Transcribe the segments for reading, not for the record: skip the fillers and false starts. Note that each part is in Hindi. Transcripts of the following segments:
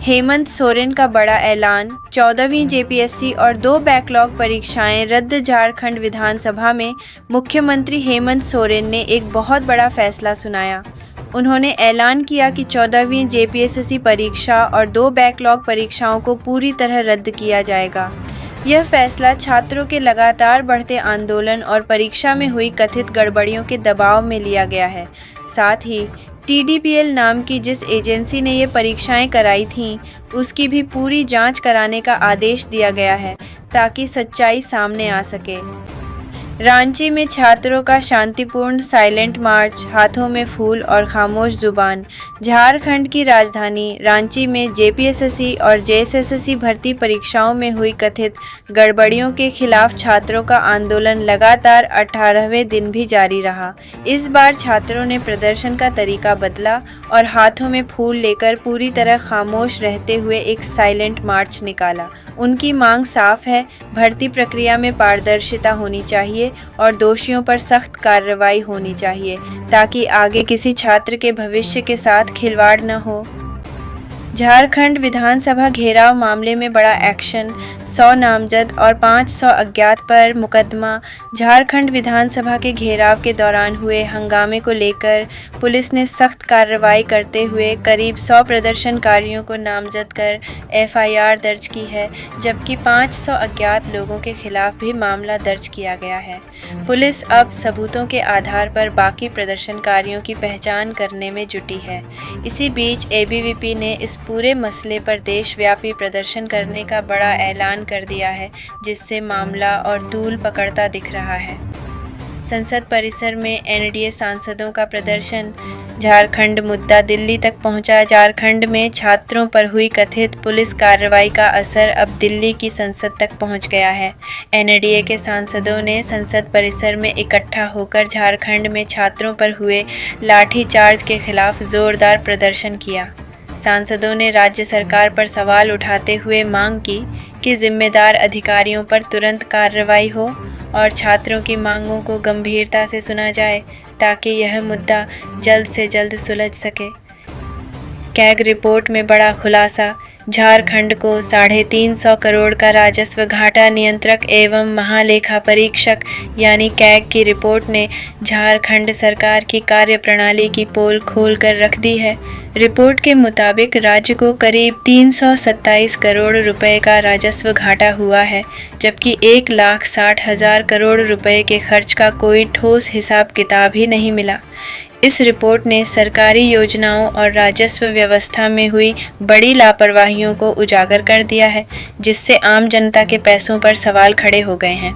हेमंत सोरेन का बड़ा ऐलान। 14वीं जेपीएससी और 2 बैकलॉग परीक्षाएं रद्द। झारखंड विधानसभा में मुख्यमंत्री हेमंत सोरेन ने एक बहुत बड़ा फैसला सुनाया। उन्होंने ऐलान किया कि 14वीं जेपीएससी परीक्षा और 2 बैकलॉग परीक्षाओं को पूरी तरह रद्द किया जाएगा। यह फैसला छात्रों के लगातार बढ़ते आंदोलन और परीक्षा में हुई कथित गड़बड़ियों के दबाव में लिया गया है। साथ ही TDPL नाम की जिस एजेंसी ने ये परीक्षाएं कराई थीं, उसकी भी पूरी जांच कराने का आदेश दिया गया है ताकि सच्चाई सामने आ सके। रांची में छात्रों का शांतिपूर्ण साइलेंट मार्च, हाथों में फूल और खामोश जुबान। झारखंड की राजधानी रांची में जेपीएसएससी और जेएसएससी भर्ती परीक्षाओं में हुई कथित गड़बड़ियों के खिलाफ छात्रों का आंदोलन लगातार 18वें दिन भी जारी रहा। इस बार छात्रों ने प्रदर्शन का तरीका बदला और हाथों में फूल लेकर पूरी तरह खामोश रहते हुए एक साइलेंट मार्च निकाला। उनकी मांग साफ है, भर्ती प्रक्रिया में पारदर्शिता होनी चाहिए और दोषियों पर सख्त कार्रवाई होनी चाहिए ताकि आगे किसी छात्र के भविष्य के साथ खिलवाड़ न हो। झारखंड विधानसभा घेराव मामले में बड़ा एक्शन। 100 नामजद और 500 अज्ञात पर मुकदमा। झारखंड विधानसभा के घेराव के दौरान हुए हंगामे को लेकर पुलिस ने सख्त कार्रवाई करते हुए करीब 100 प्रदर्शनकारियों को नामजद कर FIR दर्ज की है, जबकि 500 अज्ञात लोगों के खिलाफ भी मामला दर्ज किया गया है। पुलिस अब सबूतों के आधार पर बाकी प्रदर्शनकारियों की पहचान करने में जुटी है। इसी बीच ABVP ने इस पूरे मसले पर देशव्यापी प्रदर्शन करने का बड़ा ऐलान कर दिया है, जिससे मामला और तूल पकड़ता दिख रहा है। संसद परिसर में NDA सांसदों का प्रदर्शन। झारखंड मुद्दा दिल्ली तक पहुंचा। झारखंड में छात्रों पर हुई कथित पुलिस कार्रवाई का असर अब दिल्ली की संसद तक पहुंच गया है। NDA के सांसदों ने संसद परिसर में इकट्ठा होकर झारखंड में छात्रों पर हुए लाठीचार्ज के खिलाफ जोरदार प्रदर्शन किया। सांसदों ने राज्य सरकार पर सवाल उठाते हुए मांग की कि जिम्मेदार अधिकारियों पर तुरंत कार्रवाई हो और छात्रों की मांगों को गंभीरता से सुना जाए ताकि यह मुद्दा जल्द से जल्द सुलझ सके। कैग रिपोर्ट में बड़ा खुलासा। झारखंड को 350 करोड़ का राजस्व घाटा। नियंत्रक एवं महालेखा परीक्षक यानी कैग की रिपोर्ट ने झारखंड सरकार की कार्यप्रणाली की पोल खोल कर रख दी है। रिपोर्ट के मुताबिक राज्य को करीब 327 करोड़ रुपए का राजस्व घाटा हुआ है, जबकि 1,60,000 करोड़ रुपए के खर्च का कोई ठोस हिसाब किताब ही नहीं मिला। इस रिपोर्ट ने सरकारी योजनाओं और राजस्व व्यवस्था में हुई बड़ी लापरवाहियों को उजागर कर दिया है, जिससे आम जनता के पैसों पर सवाल खड़े हो गए हैं।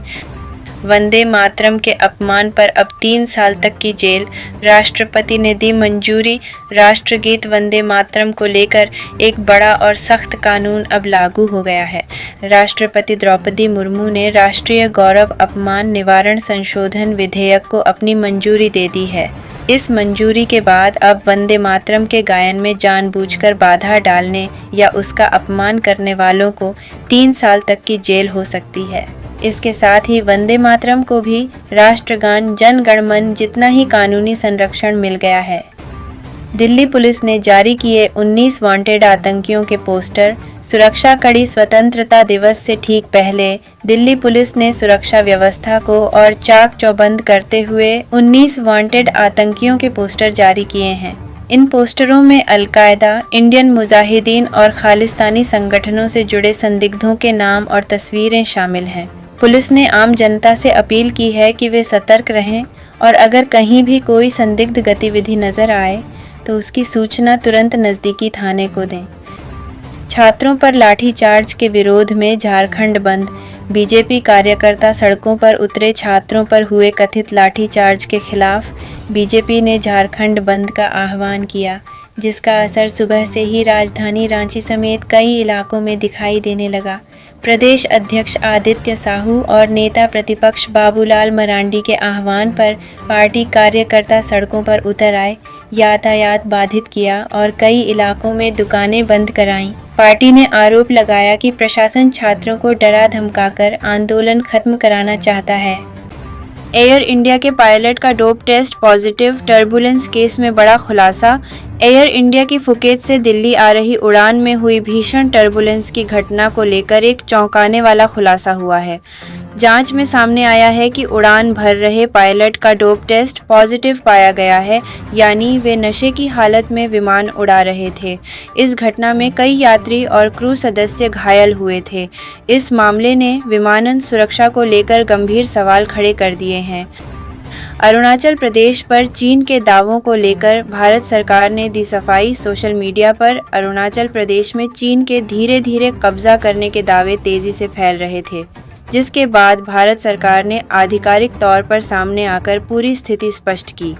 वंदे मातरम के अपमान पर अब 3 साल तक की जेल। राष्ट्रपति ने दी मंजूरी। राष्ट्रगीत वंदे मातरम को लेकर एक बड़ा और सख्त कानून अब लागू हो गया है। राष्ट्रपति द्रौपदी मुर्मू ने राष्ट्रीय गौरव अपमान निवारण संशोधन विधेयक को अपनी मंजूरी दे दी है। इस मंजूरी के बाद अब वंदे मातरम के गायन में जानबूझकर बाधा डालने या उसका अपमान करने वालों को 3 साल तक की जेल हो सकती है। इसके साथ ही वंदे मातरम को भी राष्ट्रगान जन गण मन जितना ही कानूनी संरक्षण मिल गया है। दिल्ली पुलिस ने जारी किए 19 वांटेड आतंकियों के पोस्टर। सुरक्षा कड़ी। स्वतंत्रता दिवस से ठीक पहले दिल्ली पुलिस ने सुरक्षा व्यवस्था को और चाक चौबंद करते हुए 19 वांटेड आतंकियों के पोस्टर जारी किए हैं। इन पोस्टरों में अल-कायदा, इंडियन मुजाहिदीन और खालिस्तानी संगठनों से जुड़े संदिग्धों के नाम और तस्वीरें शामिल हैं। पुलिस ने आम जनता से अपील की है कि वे सतर्क रहें और अगर कहीं भी कोई संदिग्ध गतिविधि नजर आए तो उसकी सूचना तुरंत नज़दीकी थाने को दें। छात्रों पर लाठीचार्ज के विरोध में झारखंड बंद। बीजेपी कार्यकर्ता सड़कों पर उतरे। छात्रों पर हुए कथित लाठीचार्ज के खिलाफ बीजेपी ने झारखंड बंद का आह्वान किया, जिसका असर सुबह से ही राजधानी रांची समेत कई इलाकों में दिखाई देने लगा। प्रदेश अध्यक्ष आदित्य साहू और नेता प्रतिपक्ष बाबूलाल मरांडी के आह्वान पर पार्टी कार्यकर्ता सड़कों पर उतर आए, यातायात बाधित किया और कई इलाकों में दुकानें बंद कराईं। पार्टी ने आरोप लगाया कि प्रशासन छात्रों को डरा धमकाकर आंदोलन खत्म कराना चाहता है। एयर इंडिया के पायलट का dope test positive, turbulence case में बड़ा खुलासा। एयर इंडिया की फुकेत से दिल्ली आ रही उड़ान में हुई भीषण टर्बुलेंस की घटना को लेकर एक चौंकाने वाला खुलासा हुआ है। जांच में सामने आया है कि उड़ान भर रहे पायलट का डोप टेस्ट पॉजिटिव पाया गया है, यानी वे नशे की हालत में विमान उड़ा रहे थे। इस घटना में कई यात्री और क्रू सदस्य घायल हुए थे। इस मामले ने विमानन सुरक्षा को लेकर गंभीर सवाल खड़े कर दिए हैं। अरुणाचल प्रदेश पर चीन के दावों को लेकर भारत सरकार ने दी सफाई। सोशल मीडिया पर अरुणाचल प्रदेश में चीन के धीरे धीरे कब्जा करने के दावे तेजी से फैल रहे थे, जिसके बाद भारत सरकार ने आधिकारिक तौर पर सामने आकर पूरी स्थिति स्पष्ट की।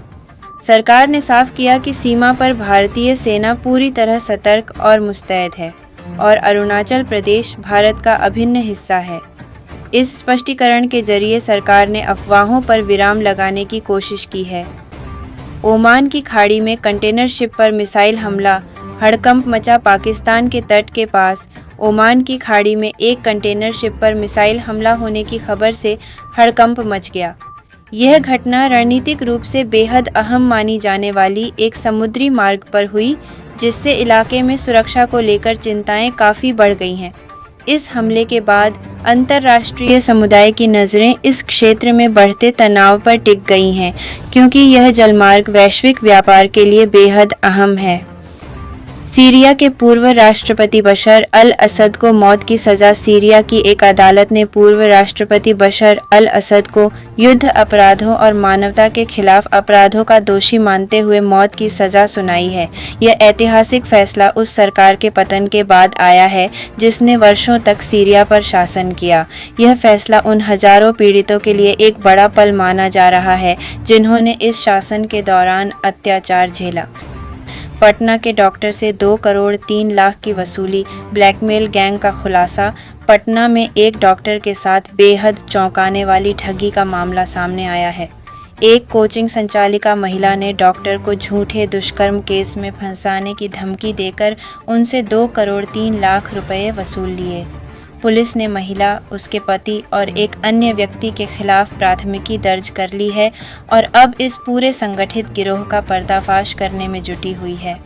सरकार ने साफ किया कि सीमा पर भारतीय सेना पूरी तरह सतर्क और मुस्तैद है और अरुणाचल प्रदेश भारत का अभिन्न हिस्सा है। इस स्पष्टीकरण के जरिए सरकार ने अफवाहों पर विराम लगाने की कोशिश की है। ओमान की खाड़ी में कंटेनर शिप पर मिसाइल हमला, हड़कंप मचा। पाकिस्तान के तट के पास ओमान की खाड़ी में एक कंटेनर शिप पर मिसाइल हमला होने की खबर से हड़कंप मच गया। यह घटना रणनीतिक रूप से बेहद अहम मानी जाने वाली एक समुद्री मार्ग पर हुई, जिससे इलाके में सुरक्षा को लेकर चिंताएं काफ़ी बढ़ गई हैं। इस हमले के बाद अंतर्राष्ट्रीय समुदाय की नज़रें इस क्षेत्र में बढ़ते तनाव पर टिक गई हैं, क्योंकि यह जलमार्ग वैश्विक व्यापार के लिए बेहद अहम है। सीरिया के पूर्व राष्ट्रपति बशर अल असद को मौत की सज़ा। सीरिया की एक अदालत ने पूर्व राष्ट्रपति बशर अल असद को युद्ध अपराधों और मानवता के खिलाफ अपराधों का दोषी मानते हुए मौत की सज़ा सुनाई है। यह ऐतिहासिक फैसला उस सरकार के पतन के बाद आया है जिसने वर्षों तक सीरिया पर शासन किया। यह फैसला उन हजारों पीड़ितों के लिए एक बड़ा पल माना जा रहा है जिन्होंने इस शासन के दौरान अत्याचार झेला। पटना के डॉक्टर से 2 करोड़ 3 लाख की वसूली, ब्लैकमेल गैंग का खुलासा। पटना में एक डॉक्टर के साथ बेहद चौंकाने वाली ठगी का मामला सामने आया है। एक कोचिंग संचालिका महिला ने डॉक्टर को झूठे दुष्कर्म केस में फंसाने की धमकी देकर उनसे 2 करोड़ 3 लाख रुपए वसूल लिए। पुलिस ने महिला, उसके पति और एक अन्य व्यक्ति के खिलाफ प्राथमिकी दर्ज कर ली है और अब इस पूरे संगठित गिरोह का पर्दाफाश करने में जुटी हुई है।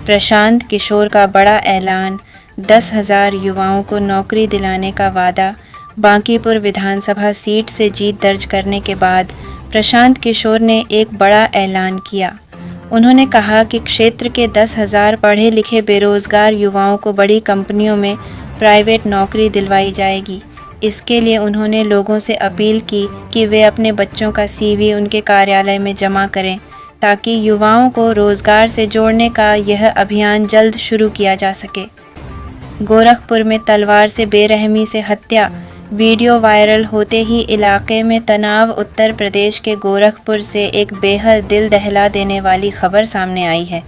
प्रशांत किशोर का बड़ा ऐलान, 10,000 युवाओं को नौकरी दिलाने का वादा। बांकीपुर विधानसभा सीट से जीत दर्ज करने के बाद प्रशांत किशोर ने एक बड़ा ऐलान किया। उन्होंने कहा कि क्षेत्र के 10,000 पढ़े लिखे बेरोजगार युवाओं को बड़ी कंपनियों में प्राइवेट नौकरी दिलवाई जाएगी। इसके लिए उन्होंने लोगों से अपील की कि वे अपने बच्चों का CV उनके कार्यालय में जमा करें ताकि युवाओं को रोजगार से जोड़ने का यह अभियान जल्द शुरू किया जा सके। गोरखपुर में तलवार से बेरहमी से हत्या, वीडियो वायरल होते ही इलाके में तनाव। उत्तर प्रदेश के गोरखपुर से एक बेहद दिल दहला देने वाली खबर सामने आई है।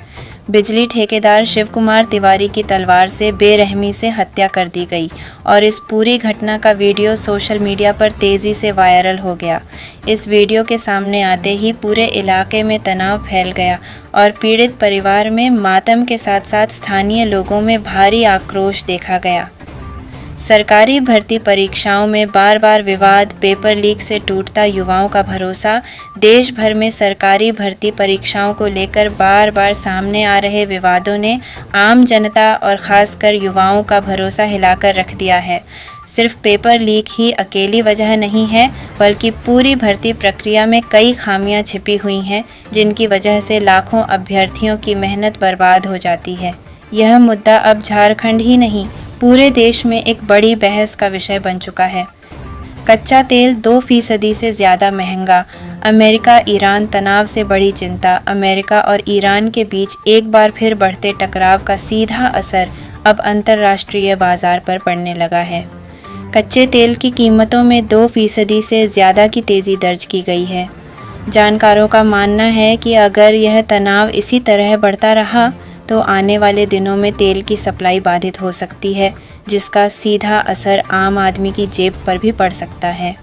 बिजली ठेकेदार शिव कुमार तिवारी की तलवार से बेरहमी से हत्या कर दी गई और इस पूरी घटना का वीडियो सोशल मीडिया पर तेज़ी से वायरल हो गया। इस वीडियो के सामने आते ही पूरे इलाके में तनाव फैल गया और पीड़ित परिवार में मातम के साथ साथ स्थानीय लोगों में भारी आक्रोश देखा गया। सरकारी भर्ती परीक्षाओं में बार बार विवाद, पेपर लीक से टूटता युवाओं का भरोसा। देश भर में सरकारी भर्ती परीक्षाओं को लेकर बार बार सामने आ रहे विवादों ने आम जनता और ख़ासकर युवाओं का भरोसा हिलाकर रख दिया है। सिर्फ पेपर लीक ही अकेली वजह नहीं है, बल्कि पूरी भर्ती प्रक्रिया में कई खामियां छिपी हुई हैं, जिनकी वजह से लाखों अभ्यर्थियों की मेहनत बर्बाद हो जाती है। यह मुद्दा अब झारखंड ही नहीं, पूरे देश में एक बड़ी बहस का विषय बन चुका है। कच्चा तेल 2% से ज़्यादा महंगा। अमेरिका ईरान तनाव से बड़ी चिंता। अमेरिका और ईरान के बीच एक बार फिर बढ़ते टकराव का सीधा असर अब अंतर्राष्ट्रीय बाजार पर पड़ने लगा है। कच्चे तेल की कीमतों में 2% से ज़्यादा की तेज़ी दर्ज की गई है। जानकारों का मानना है कि अगर यह तनाव इसी तरह बढ़ता रहा तो आने वाले दिनों में तेल की सप्लाई बाधित हो सकती है, जिसका सीधा असर आम आदमी की जेब पर भी पड़ सकता है।